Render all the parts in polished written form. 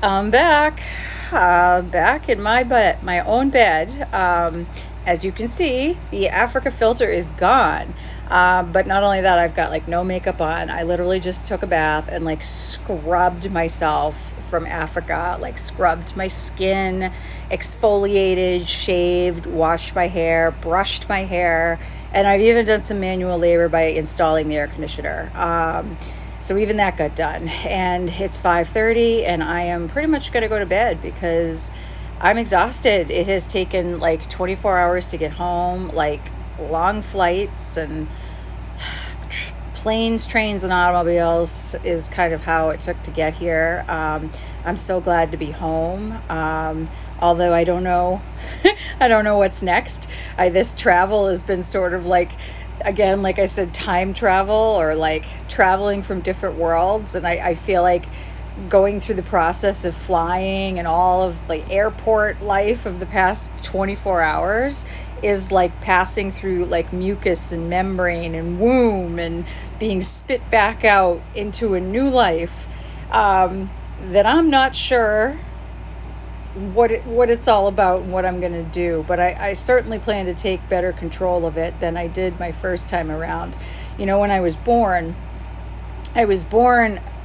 I'm back, back in my bed, my own bed. As you can see, the Africa filter is gone. But not only that, I've got like no makeup on. I literally just took a bath and like scrubbed myself from Africa, like scrubbed my skin, exfoliated, shaved, washed my hair, brushed my hair, and I've even done some manual labor by installing the air conditioner. So even that got done, and it's 5:30, and I am pretty much going to go to bed because I'm exhausted. It has taken like 24 hours to get home, like long flights and planes, trains, and automobiles is kind of how it took to get here. I'm so glad to be home. Although I don't know, I don't know what's next. This travel has been sort of like, again, like I said, time travel or like traveling from different worlds. And I feel like going through the process of flying and all of like airport life of the past 24 hours is like passing through like mucus and membrane and womb and being spit back out into a new life, that I'm not sure what it's all about and what I'm going to do. But I certainly plan to take better control of it than I did my first time around. When I was born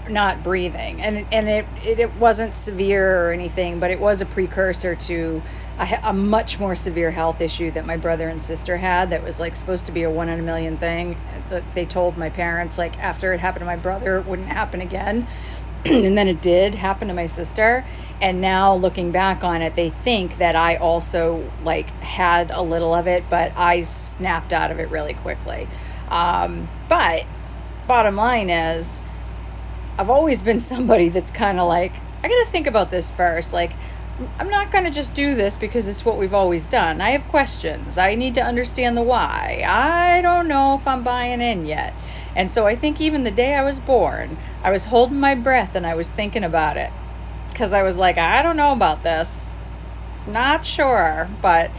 not breathing, and it wasn't severe or anything, but it was a precursor to a much more severe health issue that my brother and sister had that was like supposed to be a one in a million thing that they told my parents like after it happened to my brother it wouldn't happen again. And then it did happen to my sister, and now looking back on it they think that I also like had a little of it, but I snapped out of it really quickly. But bottom line is I've always been somebody that's kind of like, I got to think about this first. Like, I'm not going to just do this because it's what we've always done. I have questions. I need to understand the why. I don't know if I'm buying in yet. And so I think even the day I was born, I was holding my breath and I was thinking about it because I was like, I don't know about this. Not sure, but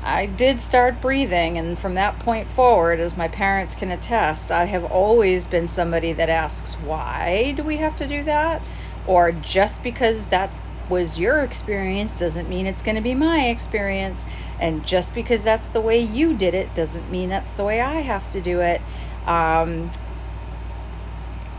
I did start breathing, and from that point forward, as my parents can attest, I have always been somebody that asks, why do we have to do that? Or just because that was your experience doesn't mean it's going to be my experience. And just because that's the way you did it doesn't mean that's the way I have to do it.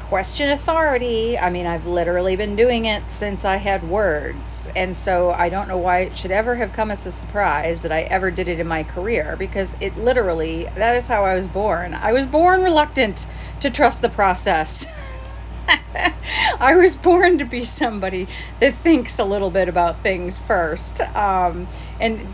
Question authority. I mean, I've literally been doing it since I had words. And so I don't know why it should ever have come as a surprise that I ever did it in my career, because it literally, that is how I was born. I was born reluctant to trust the process. I was born to be somebody that thinks a little bit about things first, and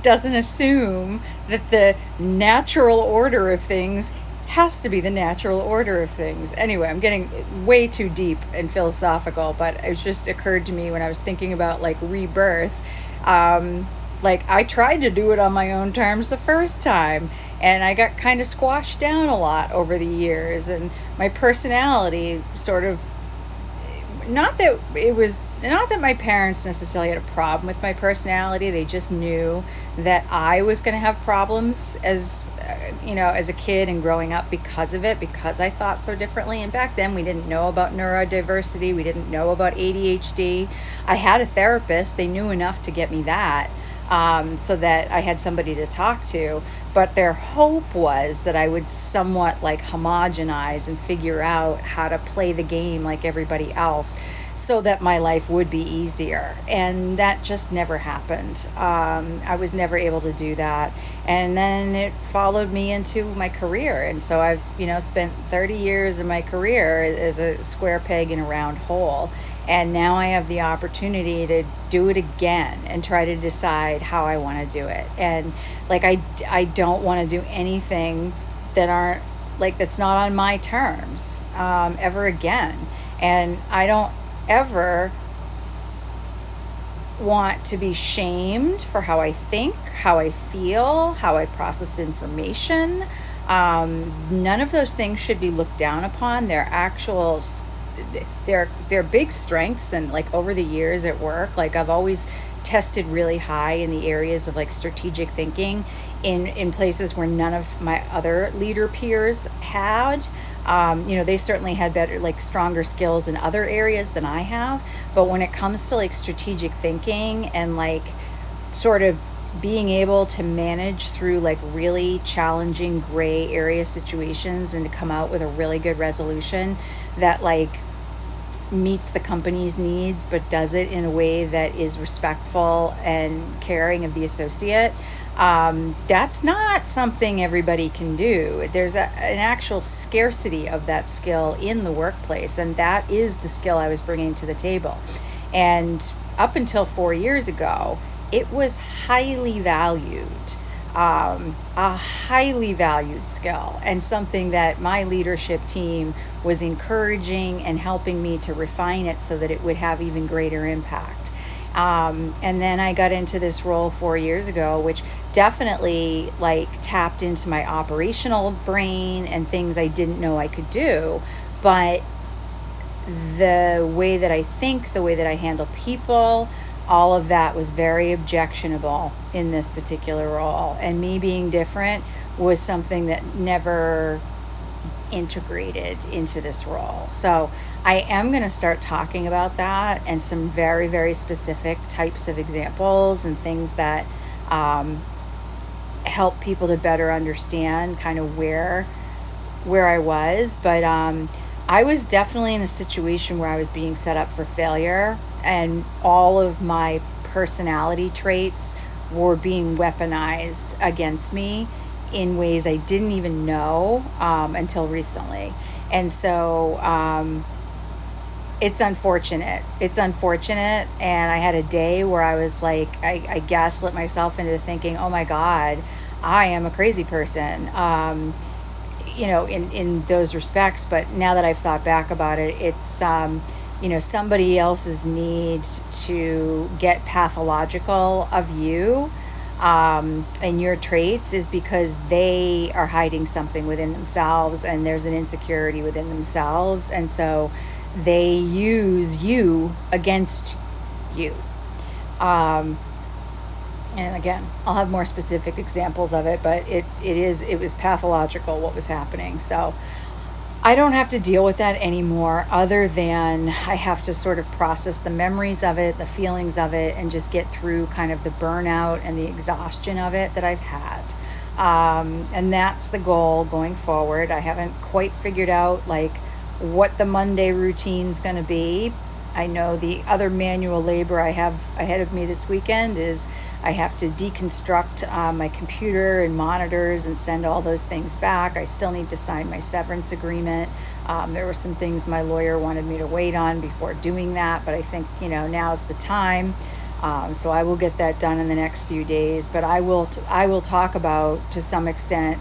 doesn't assume that the natural order of things has to be the natural order of things. Anyway, I'm getting way too deep and philosophical, but it just occurred to me when I was thinking about like rebirth. Like I tried to do it on my own terms the first time, and I got kind of squashed down a lot over the years, and my personality sort of, not that my parents necessarily had a problem with my personality. They just knew that I was going to have problems as as a kid and growing up because of it, because I thought so differently. And back then we didn't know about neurodiversity, we didn't know about ADHD. I had a therapist. They knew enough to get me that, so that I had somebody to talk to. But their hope was that I would somewhat like homogenize and figure out how to play the game like everybody else so that my life would be easier. And that just never happened. I was never able to do that. And then it followed me into my career. And so I've, spent 30 years of my career as a square peg in a round hole. And now I have the opportunity to do it again and try to decide how I want to do it. And like, I don't want to do anything that's not on my terms, ever again. And I don't ever want to be shamed for how I think, how I feel, how I process information. None of those things should be looked down upon. They're big strengths. And like over the years at work, like I've always tested really high in the areas of like strategic thinking in places where none of my other leader peers had. They certainly had better, like stronger skills in other areas than I have. But when it comes to like strategic thinking and like sort of being able to manage through like really challenging gray area situations and to come out with a really good resolution that like meets the company's needs but does it in a way that is respectful and caring of the associate, that's not something everybody can do. There's an actual scarcity of that skill in the workplace, and that is the skill I was bringing to the table. And up until 4 years ago, it was highly valued, a highly valued skill, and something that my leadership team was encouraging and helping me to refine it so that it would have even greater impact. And then I got into this role 4 years ago, which definitely like tapped into my operational brain and things I didn't know I could do. But the way that I think, the way that I handle people, all of that was very objectionable in this particular role. And me being different was something that never integrated into this role. So I am going to start talking about that and some very, very specific types of examples and things that help people to better understand kind of where I was. But I was definitely in a situation where I was being set up for failure, and all of my personality traits were being weaponized against me in ways I didn't even know until recently. And so it's unfortunate. It's unfortunate. And I had a day where I was like, I gaslit myself into thinking, oh my God, I am a crazy person. In those respects. But now that I've thought back about it, it's, somebody else's need to get pathological of you and your traits is because they are hiding something within themselves, and there's an insecurity within themselves. And so they use you against you. And again, I'll have more specific examples of it, but it was pathological what was happening. So I don't have to deal with that anymore, other than I have to sort of process the memories of it, the feelings of it, and just get through kind of the burnout and the exhaustion of it that I've had. And that's the goal going forward. I haven't quite figured out like what the Monday routine's going to be. I know the other manual labor I have ahead of me this weekend is I have to deconstruct my computer and monitors and send all those things back. I still need to sign my severance agreement. There were some things my lawyer wanted me to wait on before doing that, but I think, now's the time. So I will get that done in the next few days. But I will talk about, to some extent,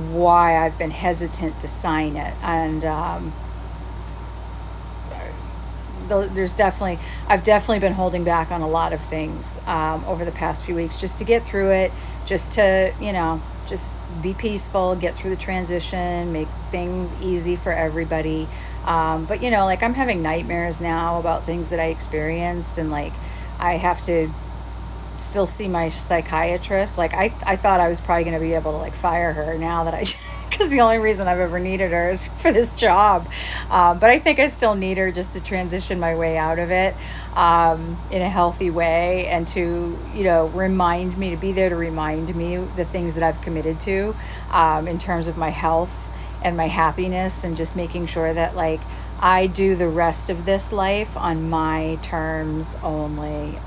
why I've been hesitant to sign it. And I've definitely been holding back on a lot of things over the past few weeks, just to get through it, just to, just be peaceful, get through the transition, make things easy for everybody. But, like I'm having nightmares now about things that I experienced, and like I have to still see my psychiatrist. Like I thought I was probably going to be able to like fire her now that because the only reason I've ever needed her is for this job. But I think I still need her just to transition my way out of it in a healthy way, and to, remind me, to be there to remind me the things that I've committed to in terms of my health and my happiness, and just making sure that like I do the rest of this life on my terms only.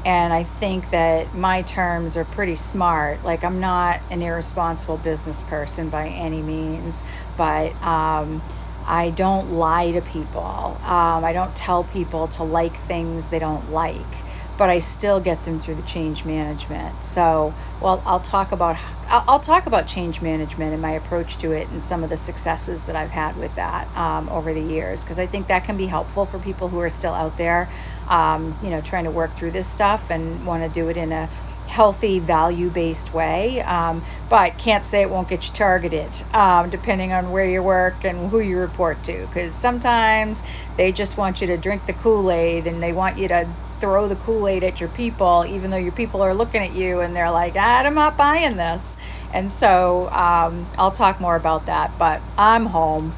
And I think that my terms are pretty smart. Like I'm not an irresponsible business person by any means, but I don't lie to people. I don't tell people to like things they don't like, but I still get them through the change management. So, I'll talk about change management and my approach to it, and some of the successes that I've had with that over the years, because I think that can be helpful for people who are still out there, trying to work through this stuff and want to do it in a healthy, value-based way, but can't say it won't get you targeted, depending on where you work and who you report to, because sometimes they just want you to drink the Kool-Aid and they want you to throw the Kool-Aid at your people, even though your people are looking at you and they're like, I'm not buying this. And so I'll talk more about that, but I'm home.